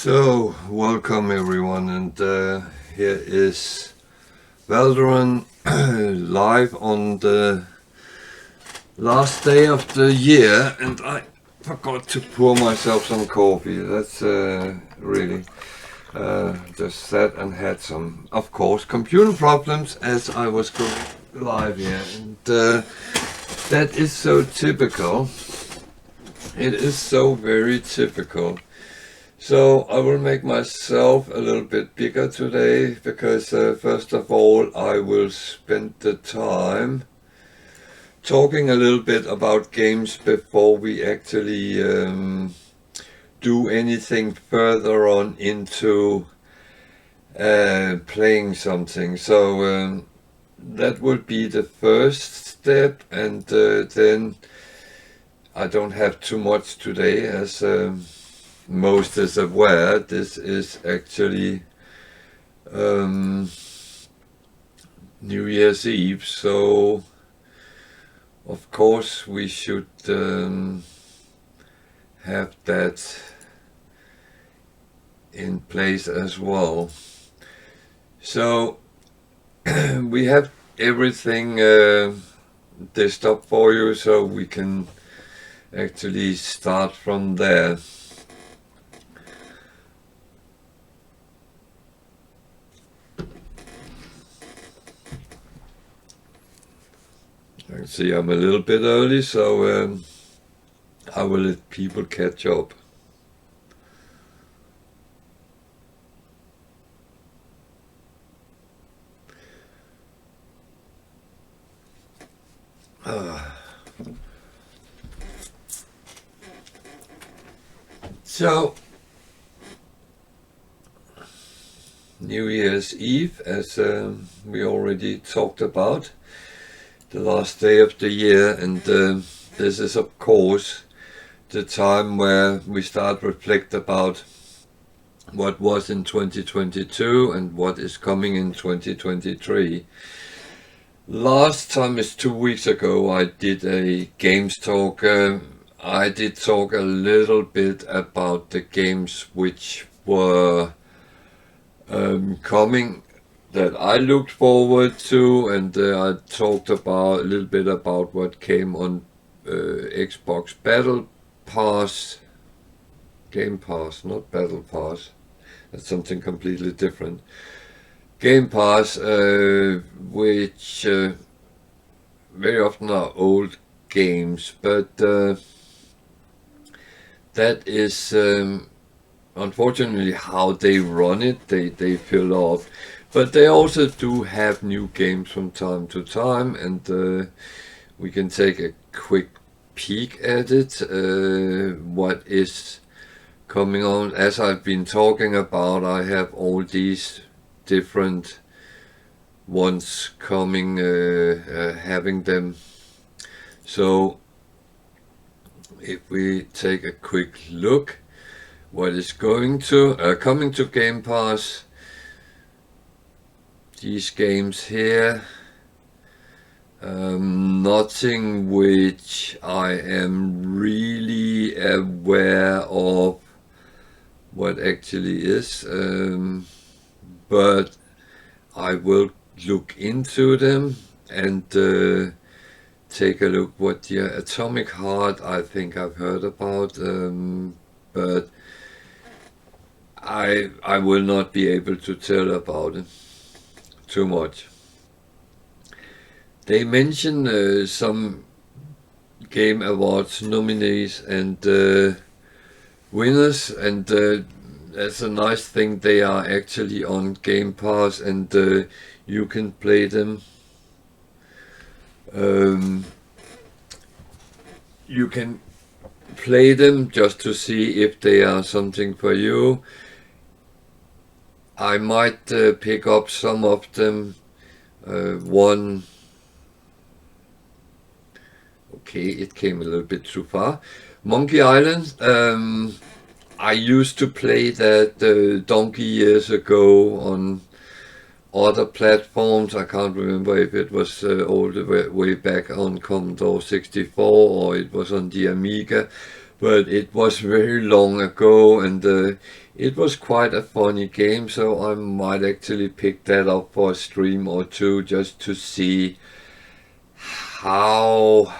So, welcome everyone, and here is Valorant live on the last day of the year, and I forgot to pour myself some coffee. That's really just sat and had some, of course, computer problems as I was going live here, and that is so typical. It is so very typical. So I will make myself a little bit bigger today because first of all I will spend the time talking a little bit about games before we actually do anything further on into playing something. So that would be the first step, and then I don't have too much today, as most is aware. This is actually New Year's Eve, so of course we should have that in place as well. So we have everything dished up for you, so we can actually start from there. I can see I'm a little bit early, so I will let people catch up. So, New Year's Eve, as we already talked about, the last day of the year, and this is of course the time where we start reflect about what was in 2022 and what is coming in 2023. Last time is 2 weeks ago. I did a games talk. I did talk a little bit about the games which were coming, that I looked forward to, and I talked about a little bit about what came on Xbox Battle Pass, Game Pass, not Battle Pass. That's something completely different. Game Pass, which very often are old games, but that is unfortunately how they run it. They fill up, but they also do have new games from time to time, and we can take a quick peek at it. What is coming on? As I've been talking about, I have all these different ones coming, having them. So if we take a quick look, what is going to coming to Game Pass, these games here, nothing which I am really aware of what actually is, but I will look into them and take a look. What the Atomic Heart, I think I've heard about, but I will not be able to tell about it too much. They mention some Game Awards nominees and winners, and that's a nice thing. They are actually on Game Pass, and you can play them. You can play them just to see if they are something for you. I might pick up some of them. One, okay, it came a little bit too far. Monkey Island. I used to play that donkey years ago on other platforms. I can't remember if it was all the way back on Commodore 64 or it was on the Amiga. but it was very long ago, and it was quite a funny game, so I might actually pick that up for a stream or two just to see how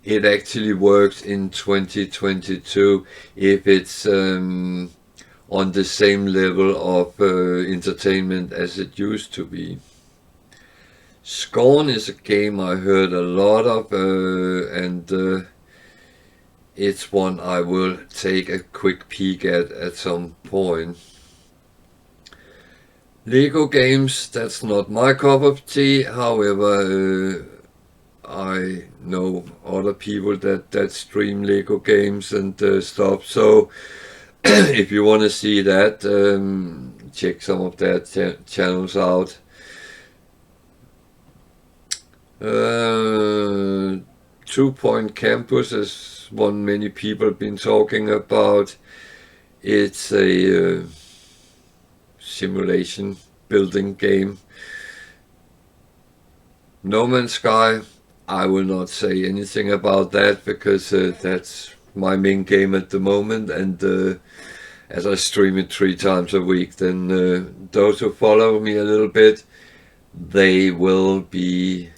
it actually works in 2022, if it's on the same level of entertainment as it used to be. Scorn is a game I heard a lot of, and it's one I will take a quick peek at some point. Lego games, that's not my cup of tea. However, I know other people that stream Lego games and stuff. So if you want to see that, check some of their channels out. 2 Point Campus is one many people have been talking about. It's a simulation building game. No Man's Sky, I will not say anything about that, because that's my main game at the moment, and as I stream it 3 times a week, then those who follow me a little bit, they will be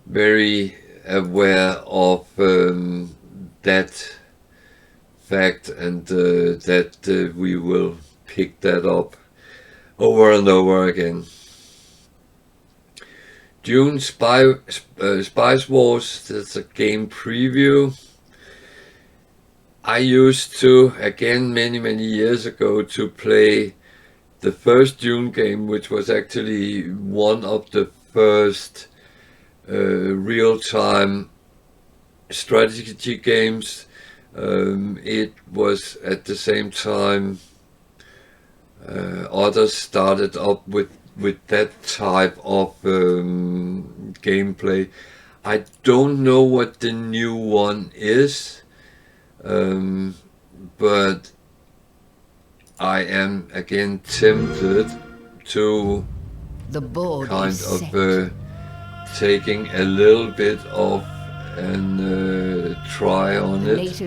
very aware of that fact, and that we will pick that up over and over again. Dune Spice Wars, that's a game preview. I used to, again many years ago, to play the first Dune game, which was actually one of the first real-time strategy games. It was at the same time others started up with that type of gameplay. I don't know what the new one is, but I am again tempted to kind of taking a little bit of an try on it,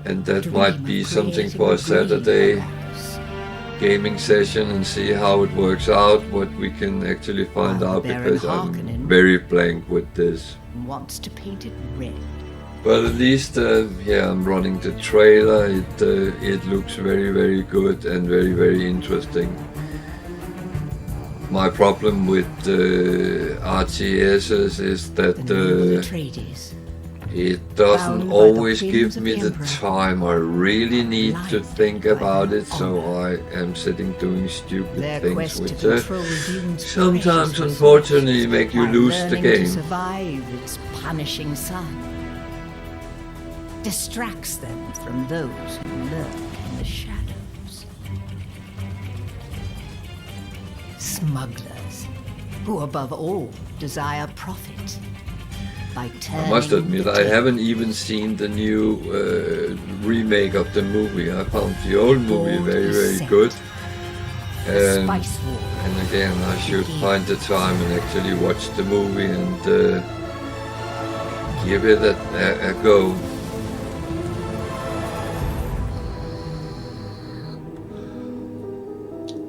and that might be something for a Saturday gaming session, and see how it works out, what we can actually find out, because I'm very blank with this. Wants to paint it red. But at least, yeah, I'm running the trailer. It looks very good and very interesting. My problem with RTSs is that it doesn't always give me the time. I really need to think about it, so I am sitting doing stupid things, which sometimes unfortunately make you lose the game. Survive its punishing sun, distracts them from those who lurk in the shadows. Smugglers, who above all desire profit. I must admit, I haven't even seen the new remake of the movie. I found the old movie very good. And again, I should find the time and actually watch the movie and give it a go.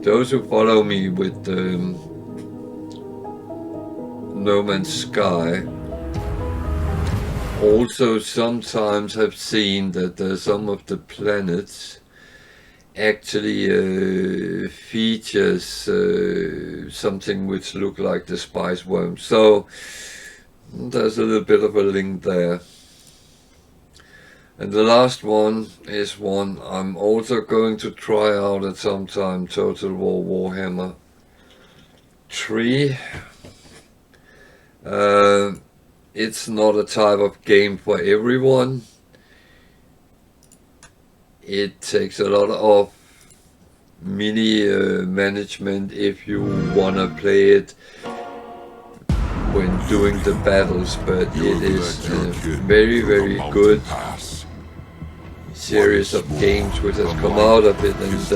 Those who follow me with No Man's Sky also sometimes have seen that some of the planets actually features something which look like the spice worm. So there's a little bit of a link there. And the last one is one I'm also going to try out at some time, Total War Warhammer 3. It's not a type of game for everyone. It takes a lot of mini management if you wanna play it when doing the battles, but it is a very good series of games which has come out of it. And if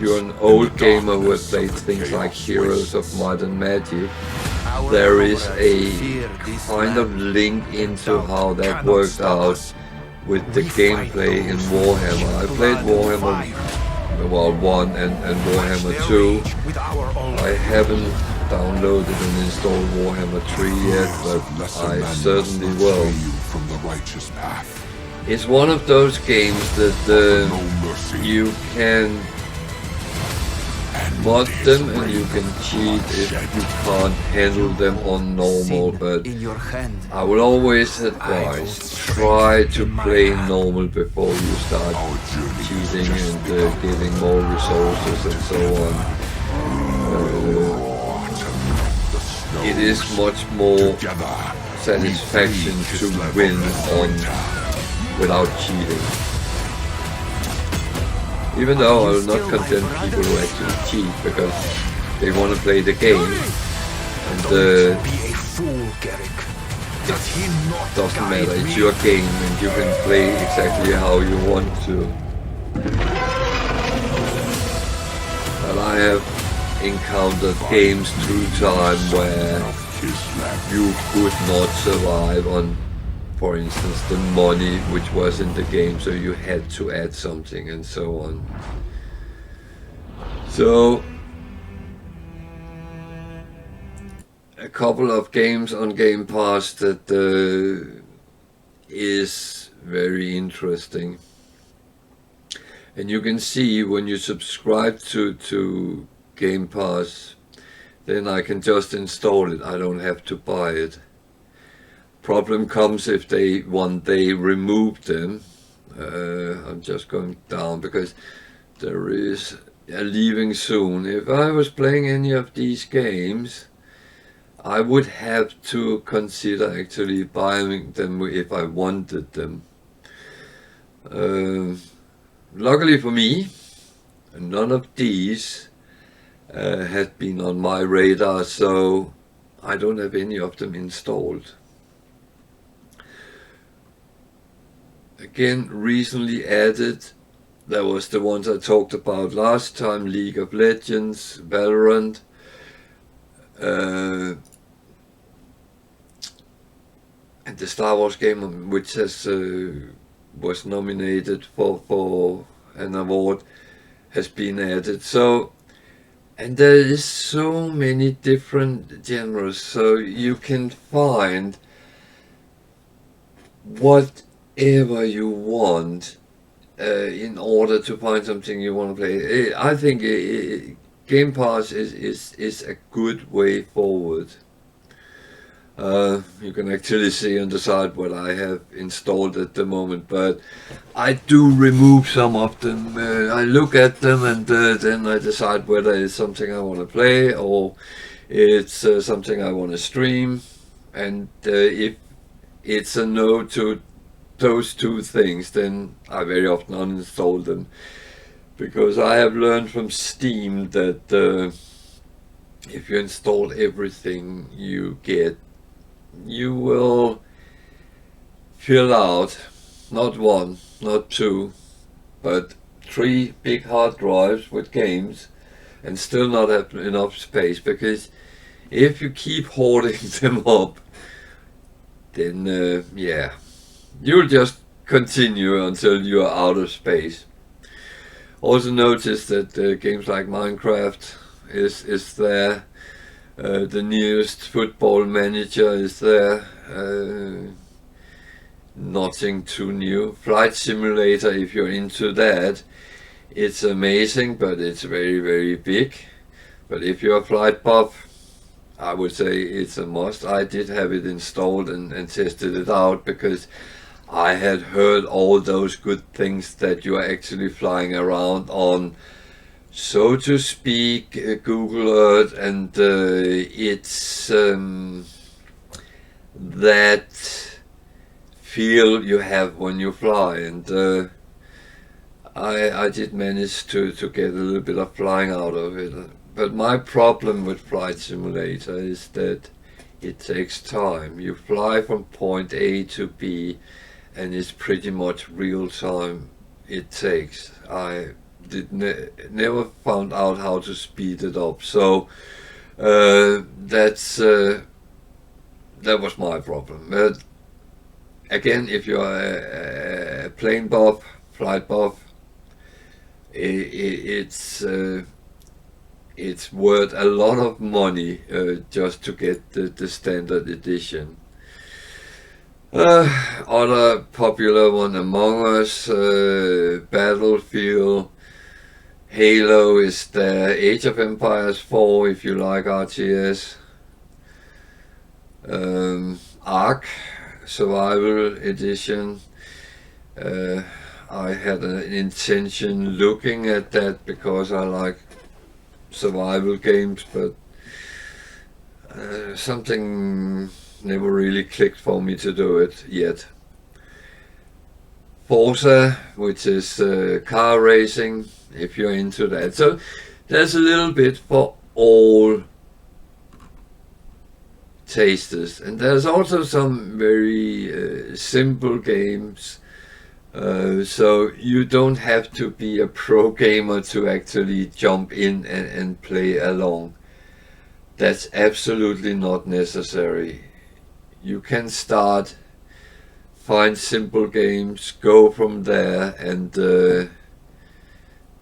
you're an old gamer who has played things like Heroes of Might and Magic, there is a kind of link into how that worked out with the gameplay in Warhammer. I played Warhammer 1 and Warhammer 2. I haven't downloaded and installed Warhammer 3 yet, but I certainly will. It's one of those games that you can mod them and you can cheat if you can't handle them on normal, but I will always advise, try to play normal before you start cheating and getting more resources and so on. It is much more satisfaction to win on without cheating. Even though I will not condemn people who actually cheat because they want to play the game, and it doesn't matter, it's your game and you can play exactly how you want to. But I have encountered games through time where you could not survive on, for instance, the money which was in the game, so you had to add something and so on. So a couple of games on Game Pass that is very interesting. And you can see when you subscribe to Game Pass, then I can just install it. I don't have to buy it. Problem comes if they one day remove them. I'm just going down because there is a leaving soon. If I was playing any of these games, I would have to consider actually buying them if I wanted them. Luckily for me, none of these had been on my radar, so I don't have any of them installed. Again, recently added, there was the ones I talked about last time: League of Legends, Valorant, and the Star Wars game, which has was nominated for an award, has been added. So, and there is so many different genres, so you can find whatever you want in order to find something you want to play. I think Game Pass is a good way forward. You can actually see on the side what I have installed at the moment, but I do remove some of them. I look at them and then I decide whether it's something I want to play or it's something I want to stream, and if it's a no to those two things, then I very often uninstall them, because I have learned from Steam that if you install everything you get, you will fill out not one, not two, but 3 big hard drives with games and still not have enough space, because if you keep hoarding them up, then yeah, you'll just continue until you are out of space. Also notice that games like Minecraft is there. The newest Football Manager is there. Nothing too new. Flight Simulator, if you're into that, it's amazing, but it's very, very big. But if you're a flight buff, I would say it's a must. I did have it installed and tested it out, because I had heard all those good things that you are actually flying around on, so to speak, Google Earth, and it's that feel you have when you fly, and I did manage to get a little bit of flying out of it. But my problem with Flight Simulator is that it takes time. You fly from point A to B, and it's pretty much real time it takes. I did never found out how to speed it up, so that's that was my problem. But again, if you're a plane buff, flight buff, it's worth a lot of money just to get the standard edition. Other popular one, Among Us, Battlefield, Halo is there, Age of Empires 4 if you like RTS, Ark Survival Edition. I had an intention looking at that because I like survival games, but something never really clicked for me to do it yet. Forza, which is car racing, if you're into that. So there's a little bit for all tasters, and there's also some very simple games. So you don't have to be a pro gamer to actually jump in and play along. That's absolutely not necessary. You can start, find simple games, go from there, and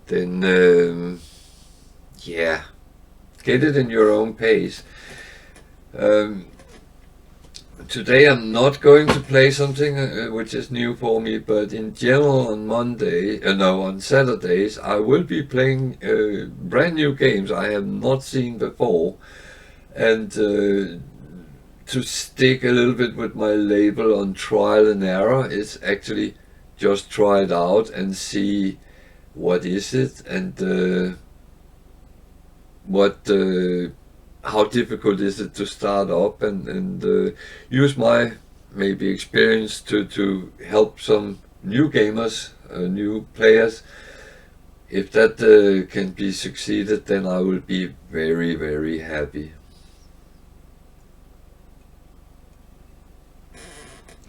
then yeah, get it in your own pace. Today I'm not going to play something which is new for me, but in general on Saturdays I will be playing brand new games I have not seen before, and to stick a little bit with my label on trial and error is actually just try it out and see what is it, and how difficult is it to start up, and use my maybe experience to help some new gamers, new players. If that can be succeeded, then I will be very, very happy.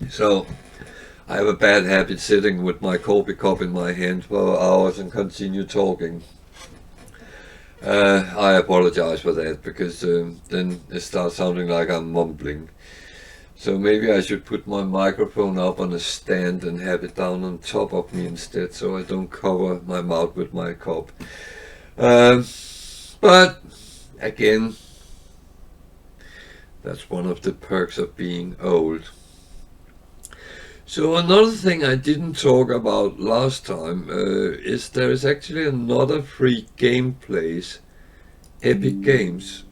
So I have a bad habit sitting with my coffee cup in my hand for hours and continue talking. I apologize for that, because then it starts sounding like I'm mumbling. So maybe I should put my microphone up on a stand and have it down on top of me instead, so I don't cover my mouth with my cup. But again, that's one of the perks of being old. So another thing I didn't talk about last time is there is actually another free game place, Epic Games.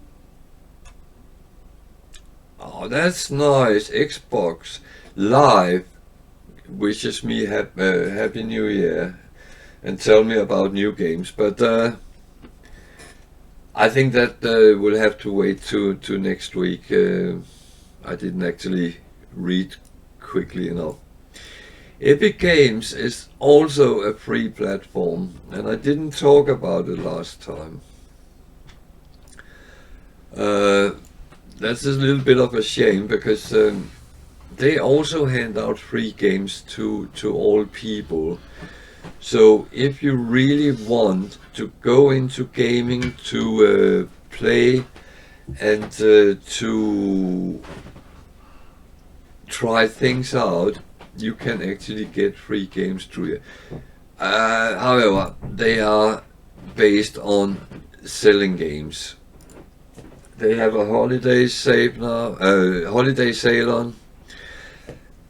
Oh, that's nice. Xbox Live wishes me Happy New Year and tell me about new games, but I think that will have to wait to next week. I didn't actually read quickly enough. Epic Games is also a free platform, and I didn't talk about it last time. That's a little bit of a shame, because they also hand out free games to all people. So if you really want to go into gaming, to play and to try things out, you can actually get free games through it. However, they are based on selling games. They have a holiday sale now, holiday sale on,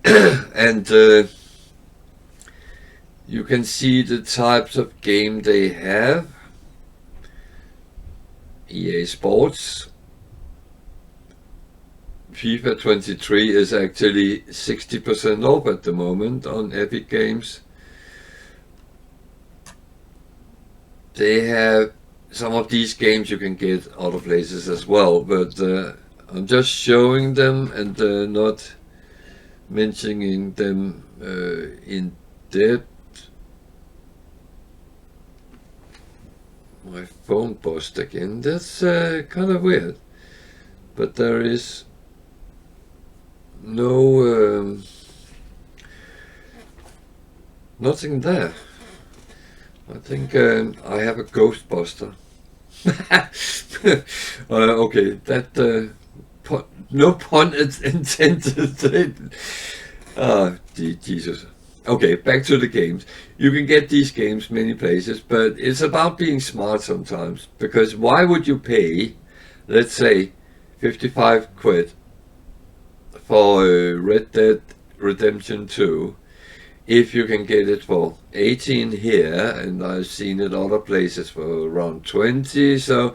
and you can see the types of game they have. EA Sports. FIFA 23 is actually 60% off at the moment on Epic Games. They have some of these games you can get other places as well, but I'm just showing them and not mentioning them in depth. My phone buzzed again. That's kind of weird, but there is no nothing there. I think I have a Ghostbuster. Okay, that no pun intended. Jesus. Okay, back to the games. You can get these games many places, but it's about being smart sometimes. Because why would you pay, let's say, 55 quid for Red Dead Redemption 2 if you can get it for 18 here, and I've seen it other places for around 20, so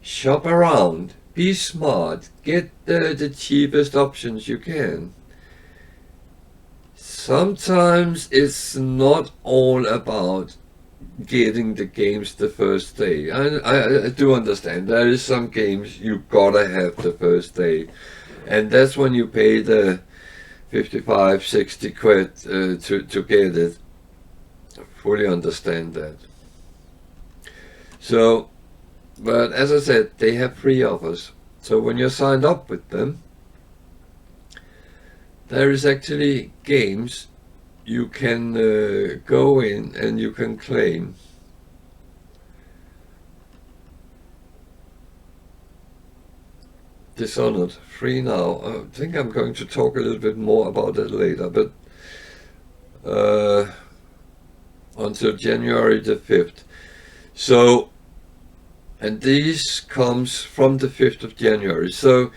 shop around, be smart, get the cheapest options you can. Sometimes it's not all about getting the games the first day. I do understand there is some games you gotta have the first day, and that's when you pay the 55, 60 quid to get it. I fully understand that. So, but as I said, they have free offers. So when you're signed up with them, there is actually games you can go in and you can claim. Dishonored, free now. I think I'm going to talk a little bit more about that later, but until January the 5th. So, and these comes from the 5th of January. So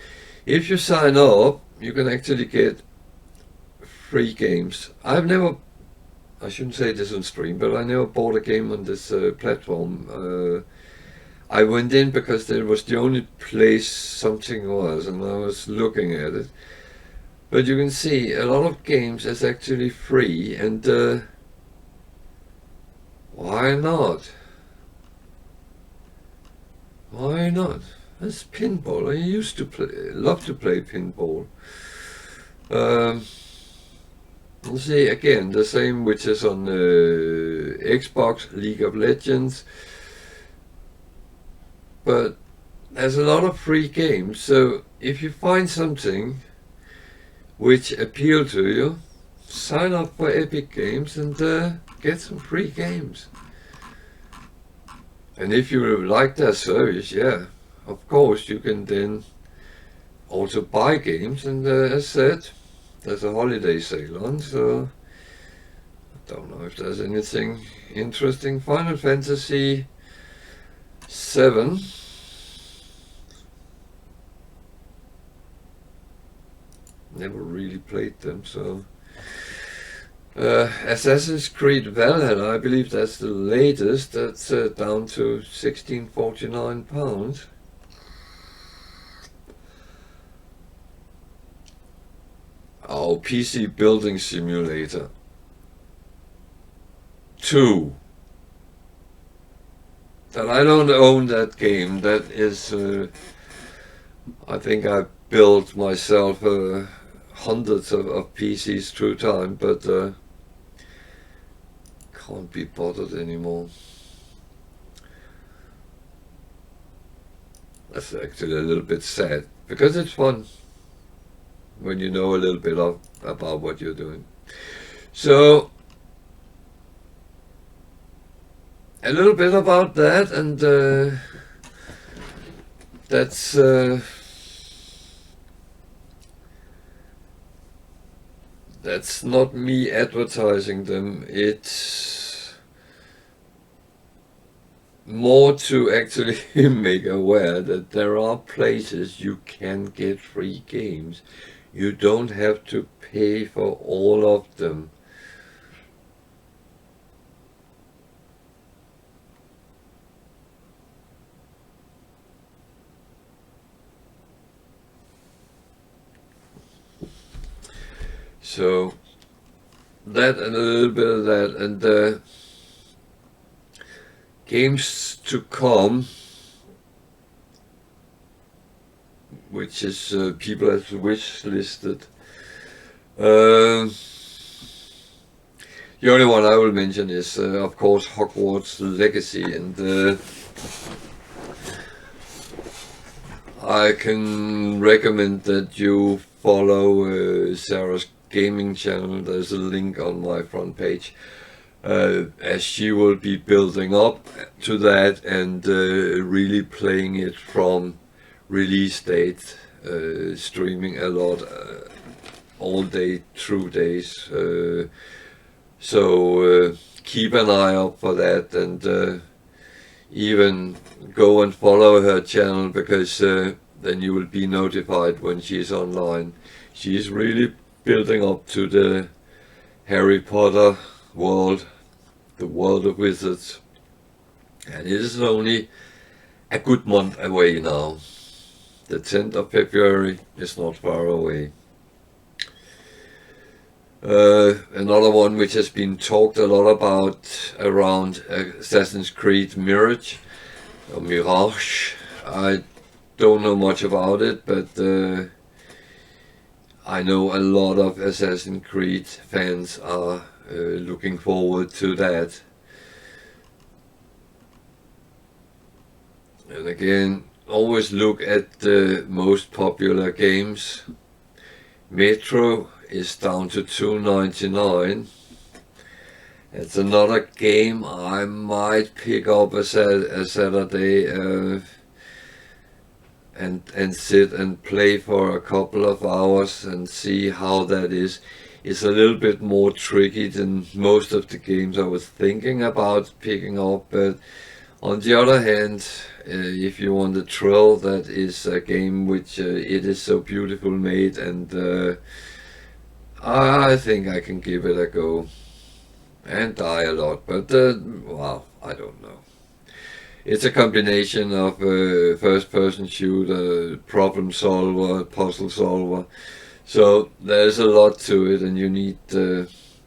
if you sign up, you can actually get free games. I shouldn't say this on stream, but I never bought a game on this platform. I went in because there was the only place something was, and I was looking at it. But you can see a lot of games is actually free, and why not? Why not? That's pinball. I used to love to play pinball. You see again the same which is on Xbox, League of Legends. But there's a lot of free games, so if you find something which appeals to you, sign up for Epic Games and get some free games. And if you like their service, yeah, of course you can then also buy games, and as said, there's a holiday sale on, so I don't know if there's anything interesting. Final Fantasy 7. Never really played them, so Assassin's Creed Valhalla, I believe that's the latest. That's down to £16.49. Oh, PC Building Simulator 2. That I don't own that game. That is, I think I built myself hundreds of PCs through time, but can't be bothered anymore. That's actually a little bit sad, because it's fun when you know a little bit about what you're doing. So a little bit about that, and that's not me advertising them. It's more to actually make aware that there are places you can get free games. You don't have to pay for all of them. So that and a little bit of that, and games to come, which is people have wish listed. The only one I will mention is of course Hogwarts Legacy, and I can recommend that you follow Sarah's gaming channel. There's a link on my front page, as she will be building up to that and really playing it from release date streaming a lot, all day, through days. So keep an eye out for that, and even go and follow her channel, because then you will be notified when she's online. She's really building up to the Harry Potter world, the world of wizards, and it is only a good month away now. The 10th of February is not far away. Another one which has been talked a lot about around Assassin's Creed Mirage, or Mirage. I don't know much about it, but I know a lot of Assassin's Creed fans are looking forward to that. And again, always look at the most popular games. Metro is down to $2.99. It's another game I might pick up a Saturday and sit and play for a couple of hours and see how that is. It's a little bit more tricky than most of the games I was thinking about picking up, but on the other hand, if you want the thrill, that is a game which it is so beautiful made, and I think I can give it a go and die a lot, but well, I don't know. It's a combination of first-person shooter, problem solver, puzzle solver, so there's a lot to it, and you need,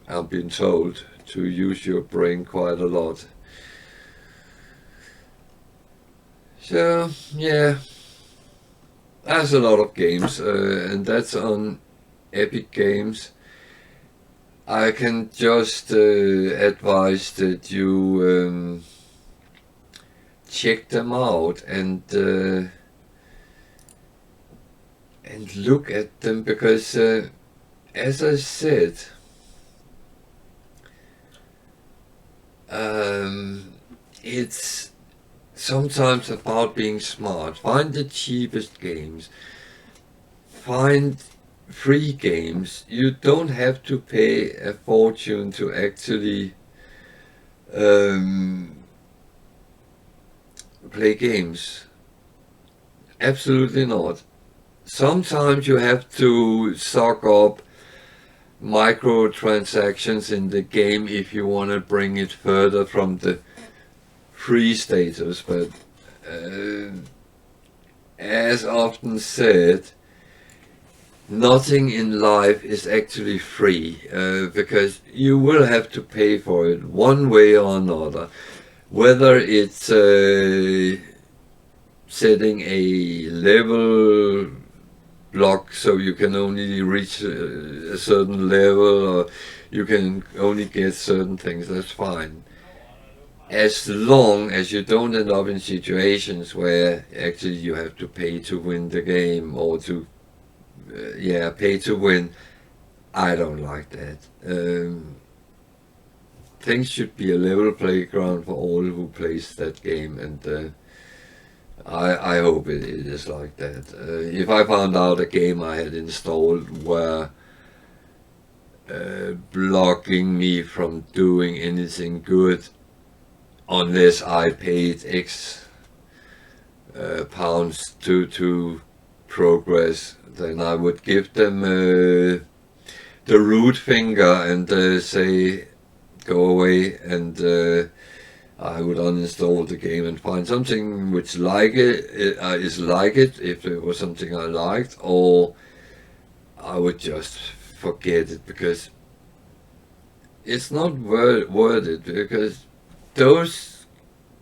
I've been told, to use your brain quite a lot. So yeah, there's a lot of games, and that's on Epic Games. I can just advise that you check them out and look at them, because as I said, it's sometimes about being smart. Find the cheapest games, find free games. You don't have to pay a fortune to actually play games. Absolutely not. Sometimes you have to suck up microtransactions in the game if you want to bring it further from the free status, but as often said, nothing in life is actually free, because you will have to pay for it one way or another, whether it's setting a level block so you can only reach a certain level, or you can only get certain things. That's fine, as long as you don't end up in situations where actually you have to pay to win the game, or to pay to win. I don't like that. Things should be a level playground for all who plays that game, and I hope it is like that. If I found out a game I had installed were blocking me from doing anything good unless I paid X pounds to progress, then I would give them the root finger and say go away, and I would uninstall the game and find something which is like it, if it was something I liked, or I would just forget it, because it's not worth it, because those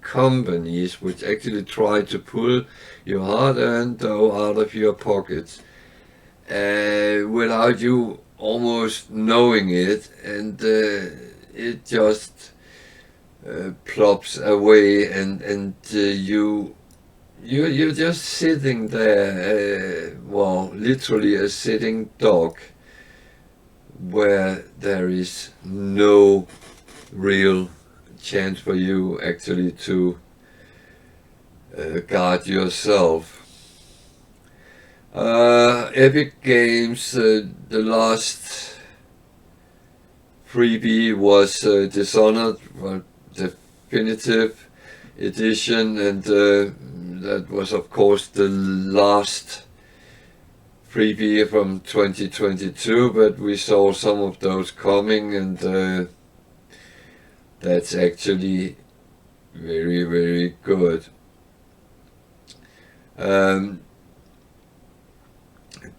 companies which actually try to pull your hard-earned dough out of your pockets without you almost knowing it, and it just plops away, and you're just sitting there, well, literally a sitting dog, where there is no real chance for you actually to guard yourself. Epic Games, the last freebie was Dishonored, definitive edition, and that was of course the last freebie from 2022, but we saw some of those coming, and that's actually very, very good.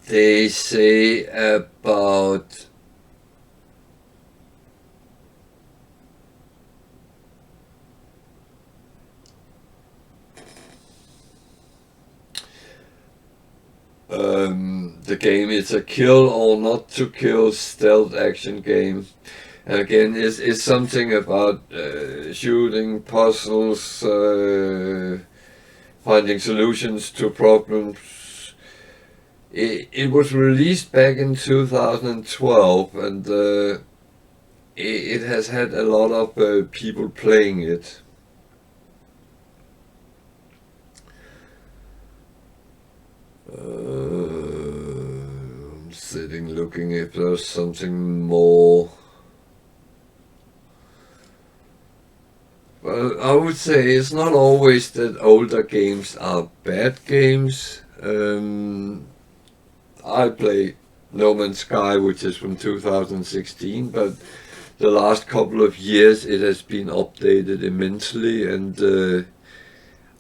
They say about the game is a kill or not to kill stealth action game. And again, it's something about shooting puzzles, finding solutions to problems. It was released back in 2012, and it has had a lot of people playing it. I'm sitting looking if there's something more. Well, I would say it's not always that older games are bad games. I play No Man's Sky, which is from 2016, but the last couple of years it has been updated immensely, and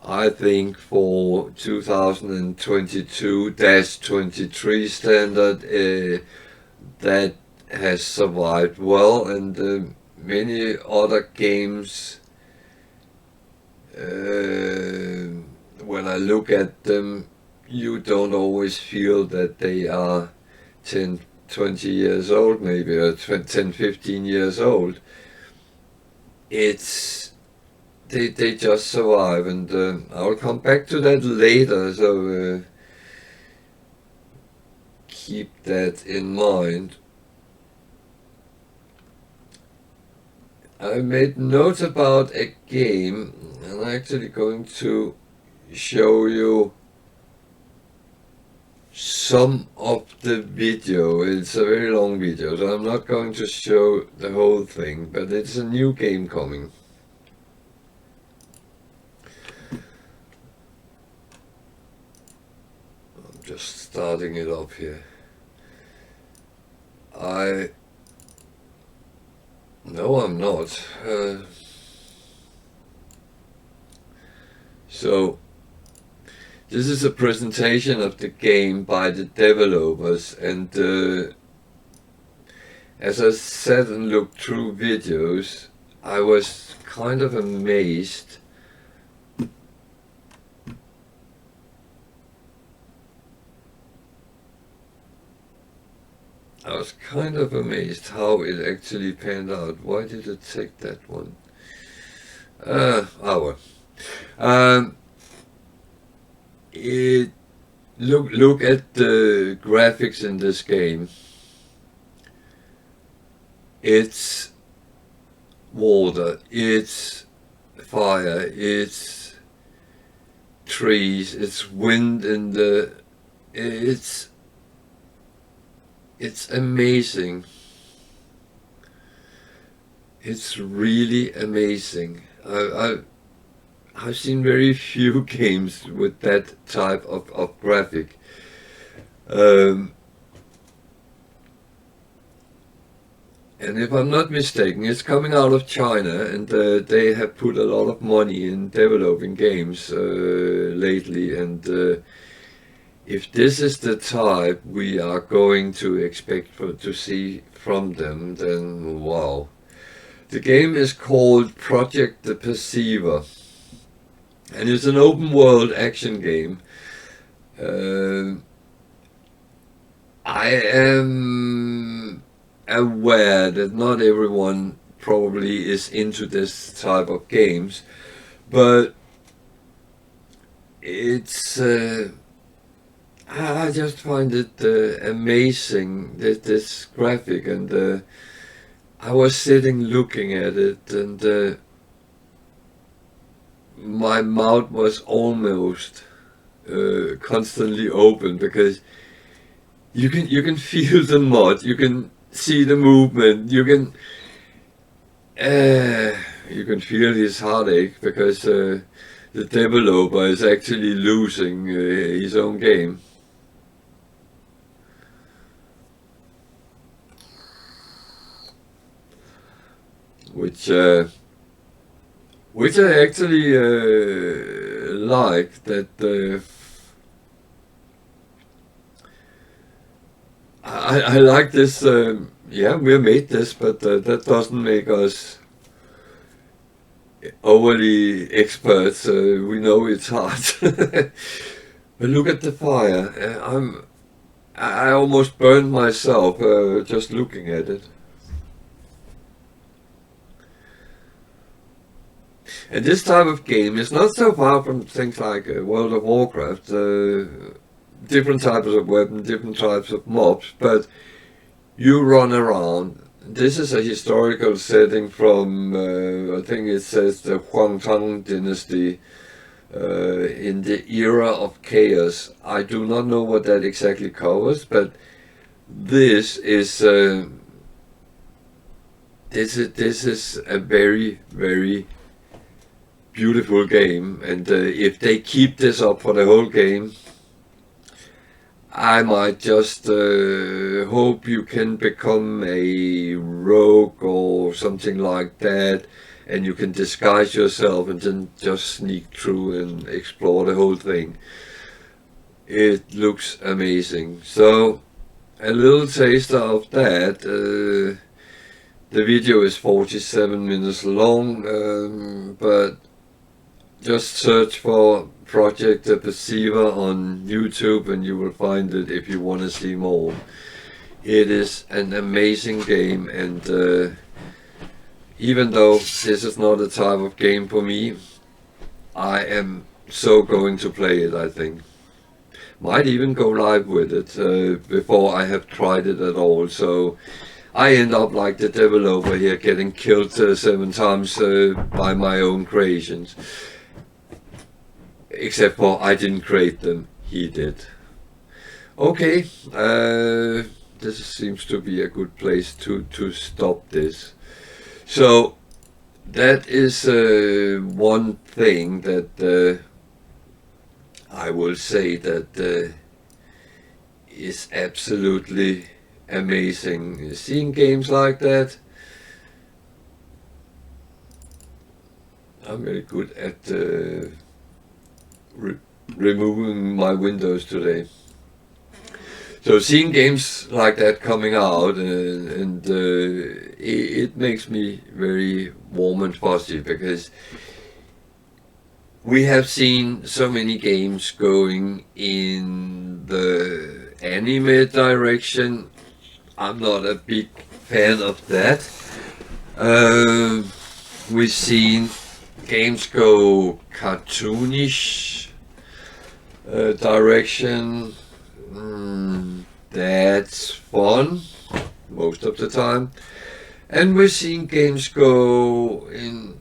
I think for 2022-23 standard, that has survived well, and many other games, when I look at them, you don't always feel that they are 10, 20 years old, maybe, or 10, 15 years old. They just survive, and I'll come back to that later, so keep that in mind. I made notes about a game, and I'm actually going to show you some of the video. It's a very long video, so I'm not going to show the whole thing, but it's a new game coming. I'm just starting it up here. No, I'm not. So this is a presentation of the game by the developers, and as I sat and looked through videos, I was kind of amazed how it actually panned out. Why did it take that one? Well. Look at the graphics in this game. It's water, it's fire, it's trees, it's wind, and it's amazing. It's really amazing. I've seen very few games with that type of graphic. And if I'm not mistaken, it's coming out of China, and they have put a lot of money in developing games lately, and if this is the type we are going to expect to see from them, then wow. The game is called Project the Perceiver, and it's an open world action game. I am aware that not everyone probably is into this type of games, but it's I just find it amazing, this graphic, and I was sitting looking at it, and my mouth was almost constantly open, because you can feel the mod, you can see the movement, you can feel his heartache, because the developer is actually losing his own game. Which I actually like, that I like this. Yeah, we made this, but that doesn't make us overly experts. We know it's hard. But look at the fire. I almost burned myself just looking at it. And this type of game is not so far from things like World of Warcraft. Different types of weapons, different types of mobs, but you run around. This is a historical setting from, I think it says, the Huangtang dynasty, in the era of chaos. I do not know what that exactly covers, but this is a very, very beautiful game, and if they keep this up for the whole game, I might just hope you can become a rogue or something like that, and you can disguise yourself and then just sneak through and explore the whole thing. It looks amazing. So, a little taster of that. The video is 47 minutes long, but just search for Project the Perceiver on YouTube and you will find it if you want to see more. It is an amazing game, and even though this is not a type of game for me, I am so going to play it, I think. Might even go live with it before I have tried it at all, so I end up like the developer here, getting killed 7 times by my own creations. Except for I didn't create them, he did. Okay, this seems to be a good place to stop this. So that is one thing that I will say that is absolutely amazing. Seeing games like that, I'm very good at removing my windows today. So seeing games like that coming out, and it makes me very warm and fuzzy, because we have seen so many games going in the anime direction. I'm not a big fan of that. We've seen games go cartoonish direction. That's fun most of the time, and we've seen games go in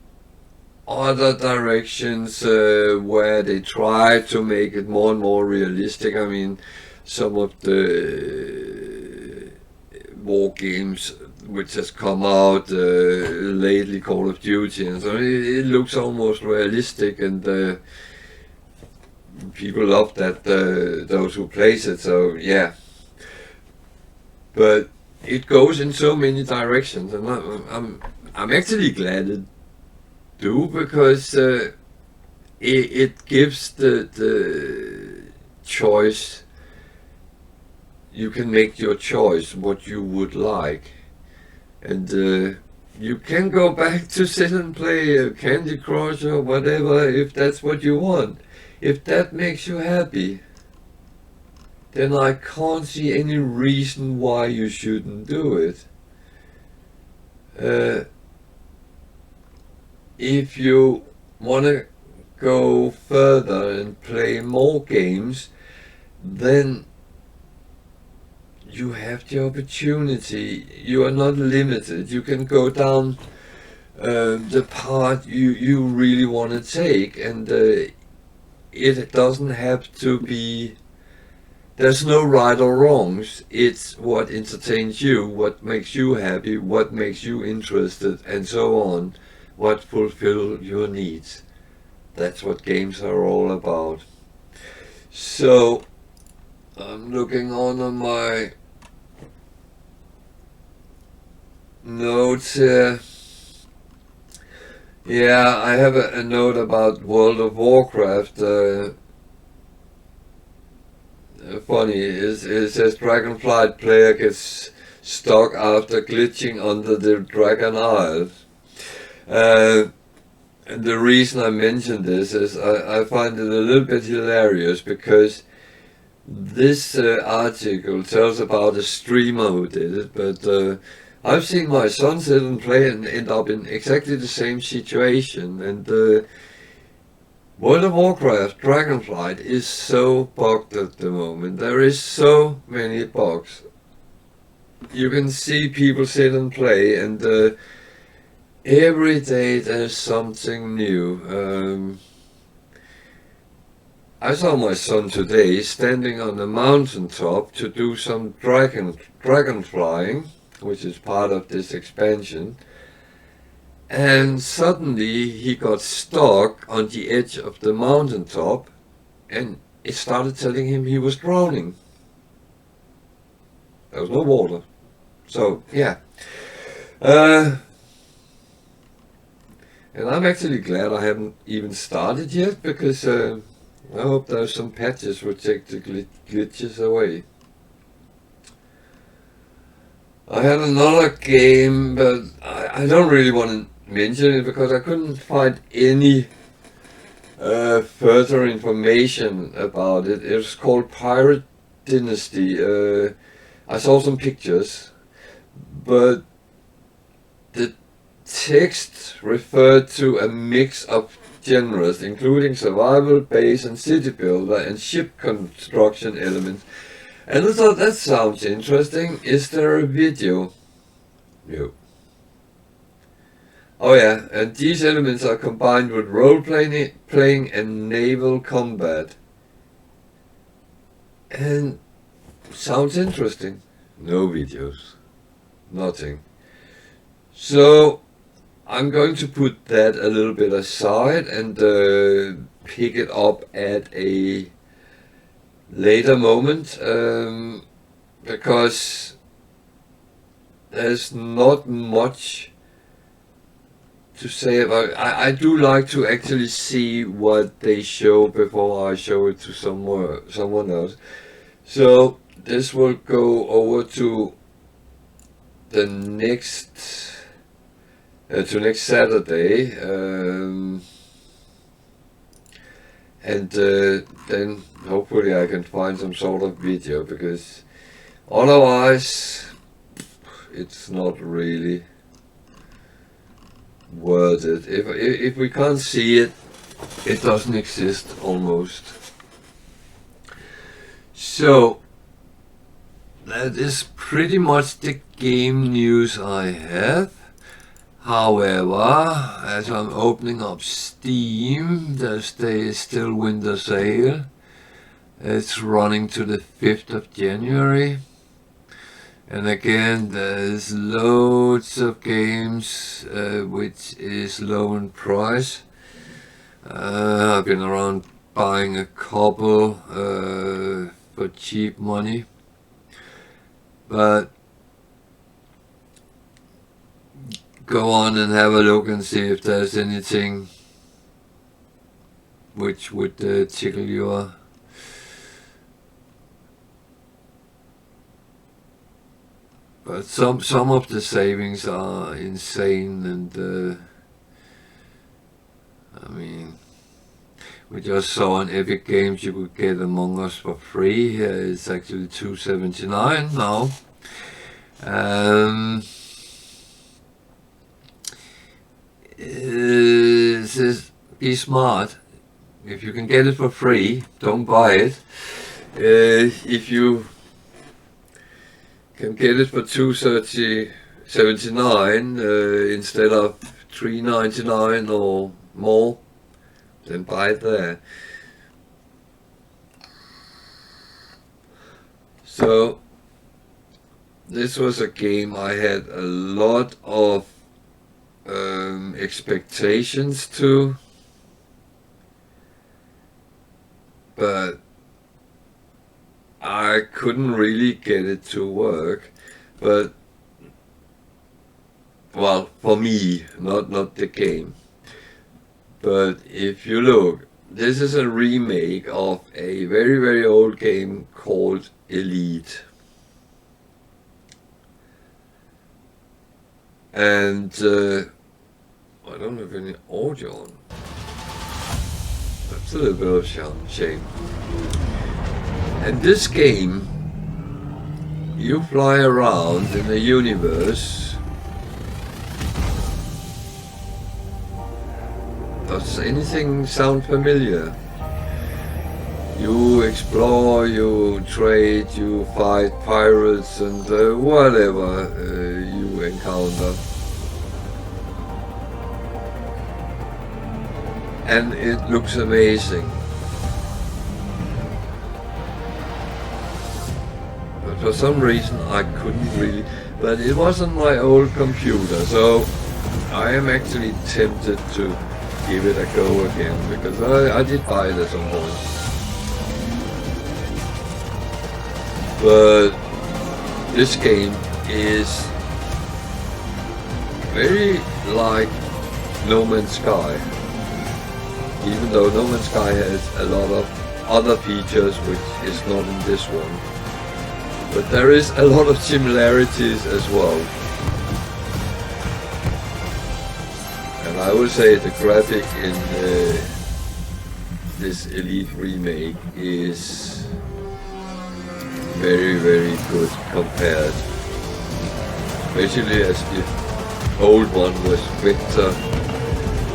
other directions where they try to make it more and more realistic. I mean, some of the war games which has come out lately, Call of Duty, and so it looks almost realistic, and people love that, those who plays it. So yeah, but it goes in so many directions, and I'm actually glad it do, because it gives the choice. You can make your choice what you would like, and you can go back to sit and play Candy Crush or whatever if that's what you want. If that makes you happy, then I can't see any reason why you shouldn't do it. If you want to go further and play more games, then you have the opportunity. You are not limited. You can go down the path you really want to take, and it doesn't have to be, there's no right or wrongs. It's what entertains you, what makes you happy, what makes you interested, and so on, what fulfill your needs. That's what games are all about. So I'm looking on my notes here. Yeah, I have a note about World of Warcraft. Funny, it says Dragonflight player gets stuck after glitching under the Dragon Isles. And the reason I mention this is I find it a little bit hilarious, because this article tells about a streamer who did it, but I've seen my son sit and play and end up in exactly the same situation. And World of Warcraft Dragonflight is so bugged at the moment. There is so many bugs. You can see people sit and play, and every day there's something new. I saw my son today standing on a mountaintop to do some dragon flying, which is part of this expansion. And suddenly he got stuck on the edge of the mountaintop, and it started telling him he was drowning. There was no water. So, yeah. And I'm actually glad I haven't even started yet, because I hope there's some patches which take the glitches away. I had another game, but I don't really want to mention it because I couldn't find any further information about it. It was called Pirate Dynasty. I saw some pictures, but the text referred to a mix of genres, including survival, base and city builder, and ship construction elements. And I thought, that sounds interesting. Is there a video? No. Oh yeah, and these elements are combined with role-playing and naval combat. And sounds interesting. No videos. Nothing. So I'm going to put that a little bit aside and pick it up at a later moment, because there's not much to say about it. I do like to actually see what they show before I show it to someone else. So this will go over to the next Saturday, and then hopefully I can find some sort of video, because otherwise it's not really worth it. If we can't see it, it doesn't exist almost. So that is pretty much the game news I have. However, as I'm opening up Steam, there's still winter sale. It's running to the 5th of January. And again, there's loads of games which is low in price. I've been around buying a couple for cheap money. But go on and have a look and see if there's anything which would tickle your but some of the savings are insane, and I mean, we just saw on Epic Games you could get Among Us for free. It's actually $2.79 now. Be smart. If you can get it for free, don't buy it. If you can get it for $2.79 instead of $3.99 or more, then buy it there. So this was a game I had a lot of expectations to, but I couldn't really get it to work. But well, for me, not the game. But if you look, this is a remake of a very old game called Elite. And I don't have any audio on. That's a little bit of shame. And this game, you fly around in the universe. Does anything sound familiar? You explore, you trade, you fight pirates and whatever you encounter. And it looks amazing. But for some reason I couldn't really, but it wasn't my old computer, so I am actually tempted to give it a go again, because I did buy it at some point. But this game is very like No Man's Sky, even though No Man's Sky has a lot of other features which is not in this one. But there is a lot of similarities as well. And I would say the graphic in this Elite remake is very good compared. Basically as the old one was vector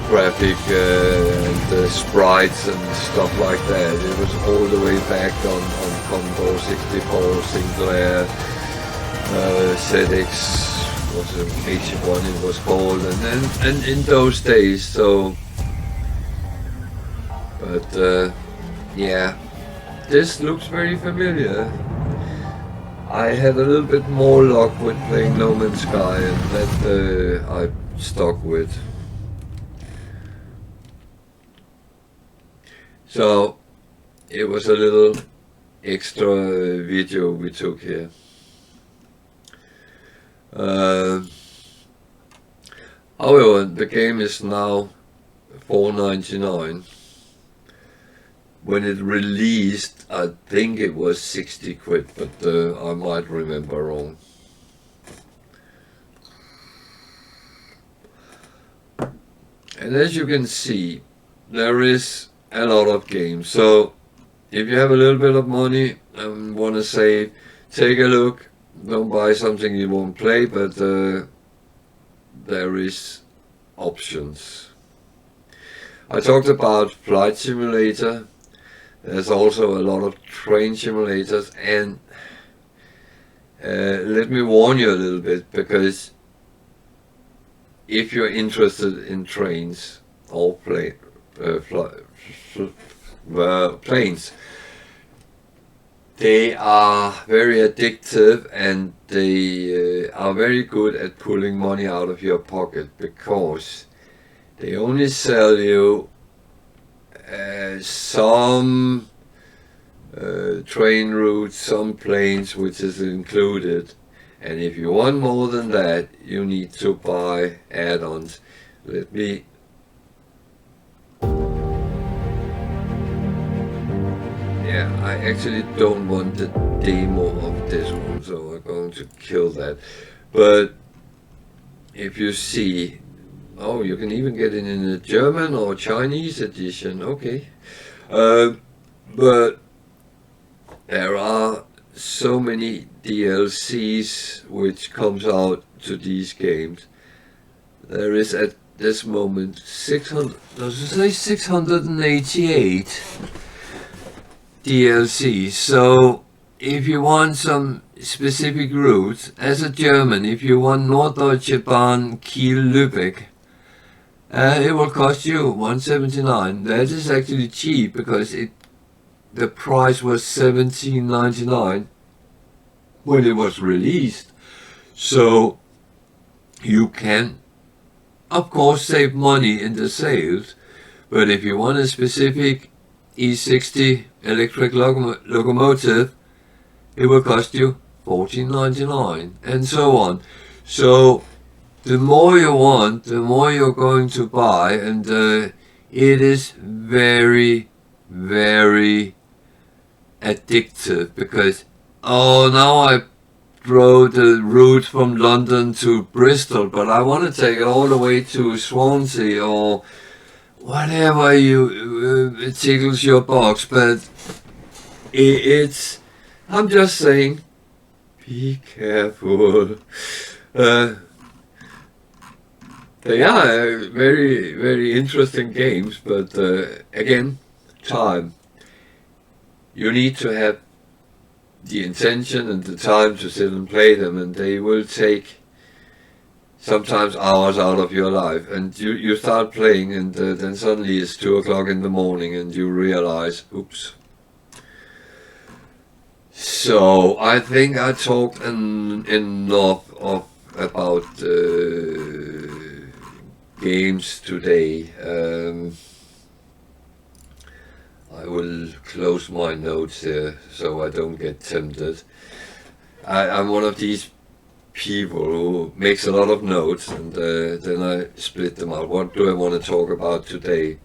graphic and sprites and stuff like that. It was all the way back on Commodore 64, Sinclair, ZX, was it H1 it was called, and in those days. So, but yeah, this looks very familiar. I had a little bit more luck with playing No Man's Sky, and that I stuck with. So it was a little extra video we took here. However, the game is now $4.99. When it released, I think it was 60 quid, but I might remember wrong. And as you can see, there is a lot of games. So if you have a little bit of money and want to save, take a look. Don't buy something you won't play, but there is options. I talked about Flight Simulator. There's also a lot of train simulators, and let me warn you a little bit, because if you're interested in trains or planes, they are very addictive, and they are very good at pulling money out of your pocket, because they only sell you some train routes, some planes which is included, and if you want more than that, you need to buy add-ons. Let me I actually don't want the demo of this one, so I'm going to kill that. But if you see, oh, you can even get it in a German or Chinese edition, okay. But there are so many DLCs which comes out to these games. There is at this moment 688 DLCs. So if you want some specific routes, as a German, if you want Norddeutsche Bahn Kiel-Lübeck, it will cost you 179. That is actually cheap, because the price was 17.99. when it was released. So you can, of course, save money in the sales, but if you want a specific E60 electric locomotive, it will cost you $14.99 and so on. So the more you want, the more you're going to buy, and it is very, very addictive because, oh, now I drove the route from London to Bristol, but I want to take it all the way to Swansea or whatever it tickles your box. But it's, I'm just saying, be careful. They are very, very interesting games, but again, time. You need to have the intention and the time to sit and play them, and they will take sometimes hours out of your life. And you start playing, and then suddenly it's 2 o'clock in the morning, and you realize, oops. So I think I talked enough about games today. I will close my notes here so I don't get tempted. I'm one of these people who makes a lot of notes, and then I split them out. What do I want to talk about today?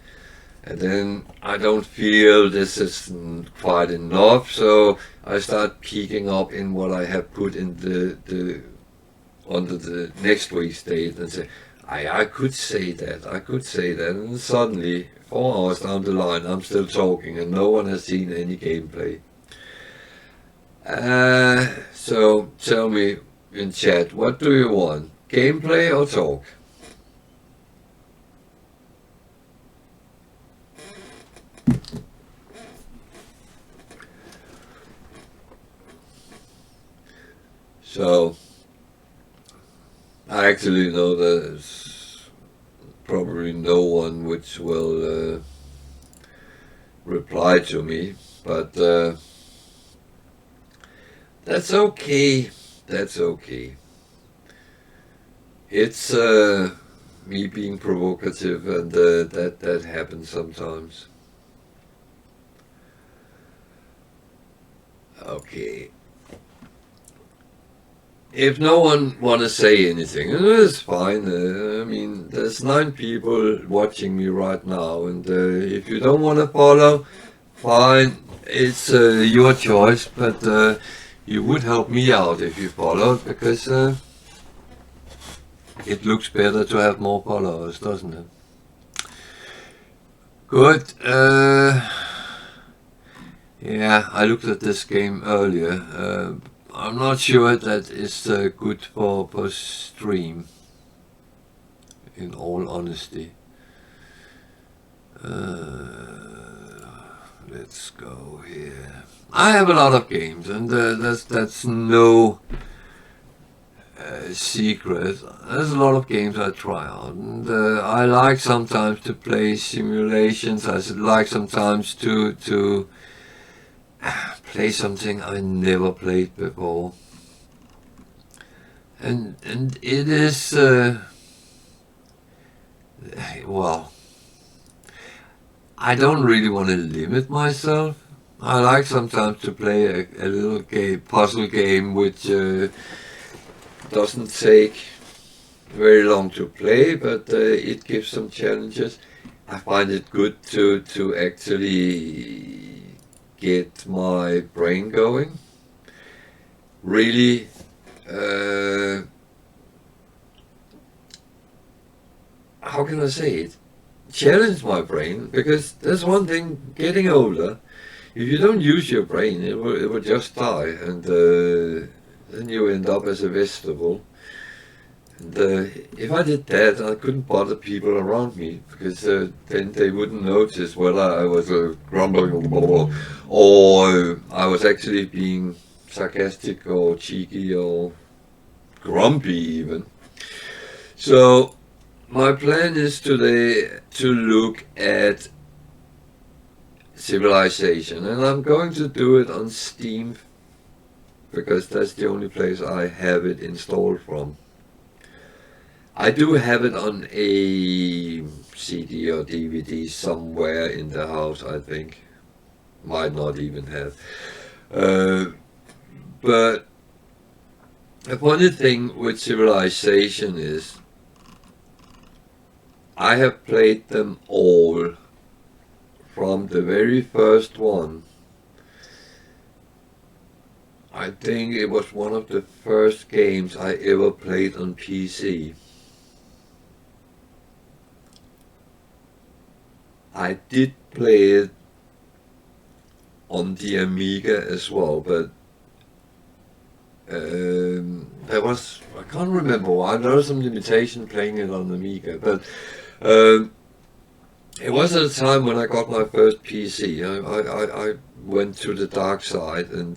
And then I don't feel this is quite enough, so I start peeking up in what I have put in the under the next week's date and say, I could say that, and suddenly 4 hours down the line I'm still talking and no one has seen any gameplay. So tell me in chat, what do you want? Gameplay or talk? So I actually know there's probably no one which will reply to me, but that's okay. That's okay. It's me being provocative, and that happens sometimes. Okay. If no one want to say anything, it's fine. I mean, there's 9 people watching me right now, and if you don't want to follow, fine. It's your choice, but you would help me out if you followed, because it looks better to have more followers, doesn't it? Good. Yeah, I looked at this game earlier. I'm not sure that it's good for stream, in all honesty. Let's go here. I have a lot of games, and that's no secret. There's a lot of games I try out, and I like sometimes to play simulations. I like sometimes to play something I never played before, and it is well, I don't really want to limit myself. I like sometimes to play a little puzzle game which doesn't take very long to play, but it gives some challenges. I find it good to actually get my brain going. Really, how can I say it? Challenge my brain, because there's one thing, getting older, if you don't use your brain, it will just die, and then you end up as a vegetable. And if I did that, I couldn't bother people around me, because then they wouldn't notice whether I was grumbling or I was actually being sarcastic or cheeky or grumpy even. So my plan is today to look at Civilization, and I'm going to do it on Steam because that's the only place I have it installed from. I do have it on a CD or DVD somewhere in the house, I think. Might not even have. But a funny thing with Civilization is I have played them all from the very first one. I think it was one of the first games I ever played on PC. I did play it on the Amiga as well, but there was, I can't remember why, there was some limitation playing it on the Amiga, but it was at a time when I got my first PC. I went to the dark side, and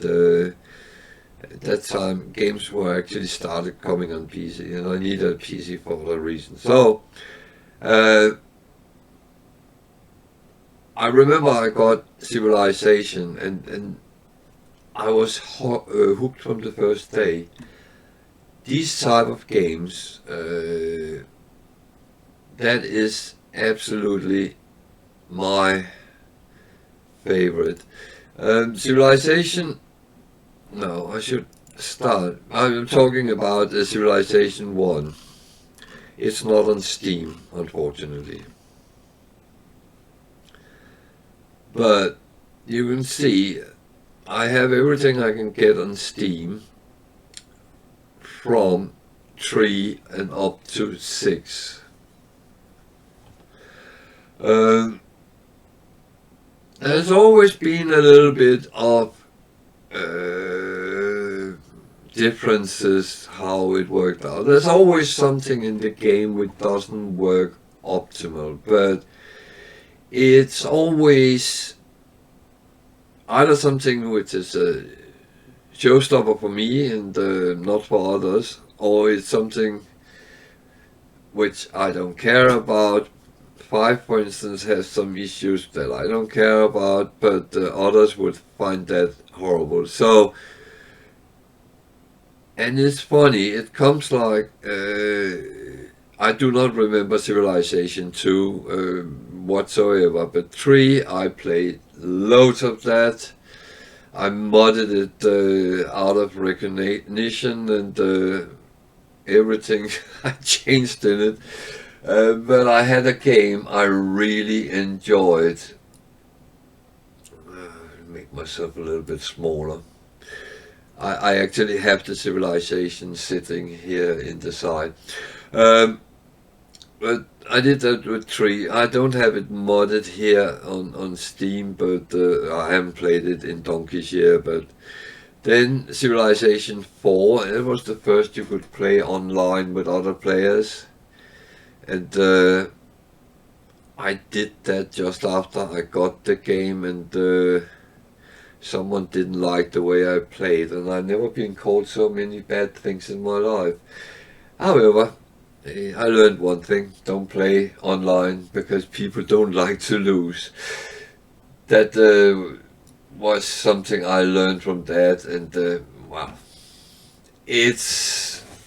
at that time games were actually started coming on PC, and I needed a PC for that reason. So I remember I got Civilization, and I was hooked from the first day. These type of games, that is absolutely my favorite. Civilization, no, I should start. I'm talking about Civilization 1. It's not on Steam, unfortunately. But you can see I have everything I can get on Steam from 3 and up to 6. There's always been a little bit of differences how it worked out. There's always something in the game which doesn't work optimal, but it's always either something which is a showstopper for me and not for others, or it's something which I don't care about. 5, for instance, has some issues that I don't care about, but others would find that horrible. So, and it's funny, it comes like, I do not remember Civilization 2 whatsoever, but 3 I played loads of that. I modded it out of recognition, and everything I changed in it. But I had a game I really enjoyed. Make myself a little bit smaller. I actually have the Civilization sitting here in the side. But I did that with 3. I don't have it modded here on Steam, but I haven't played it in donkey's year. But then Civilization 4, it was the first you could play online with other players. And I did that just after I got the game, and someone didn't like the way I played, and I've never been called so many bad things in my life. However, I learned one thing: don't play online because people don't like to lose. That was something I learned from that, and well, it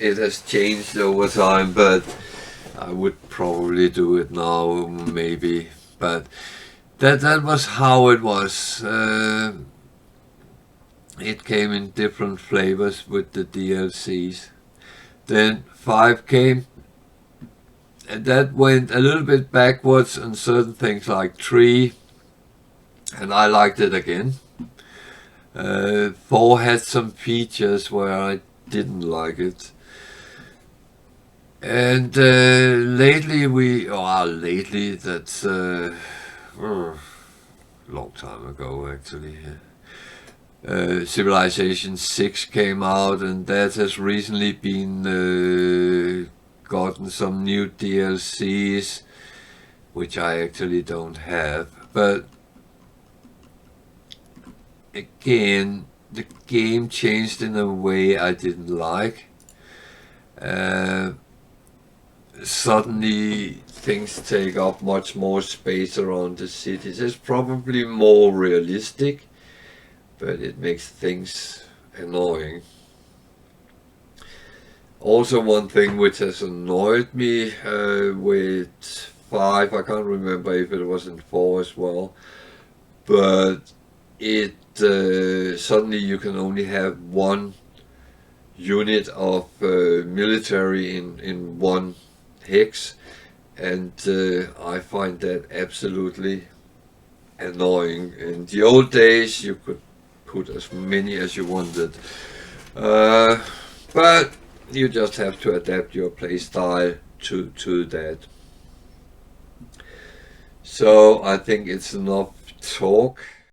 has changed over time, but I would probably do it now, maybe. But that was how it was. It came in different flavors with the DLCs. Then 5 came, and that went a little bit backwards on certain things like 3, and I liked it again. 4 had some features where I didn't like it. And lately that's a long time ago actually. Civilization 6 came out, and that has recently been gotten some new DLCs, which I actually don't have. But again, the game changed in a way I didn't like. Suddenly things take up much more space around the cities. It's probably more realistic, but it makes things annoying. Also, one thing which has annoyed me with 5, I can't remember if it was in 4 as well, but it suddenly you can only have one unit of military in one hex, and I find that absolutely annoying. In the old days you could put as many as you wanted, but you just have to adapt your playstyle to that. So I think it's enough talk.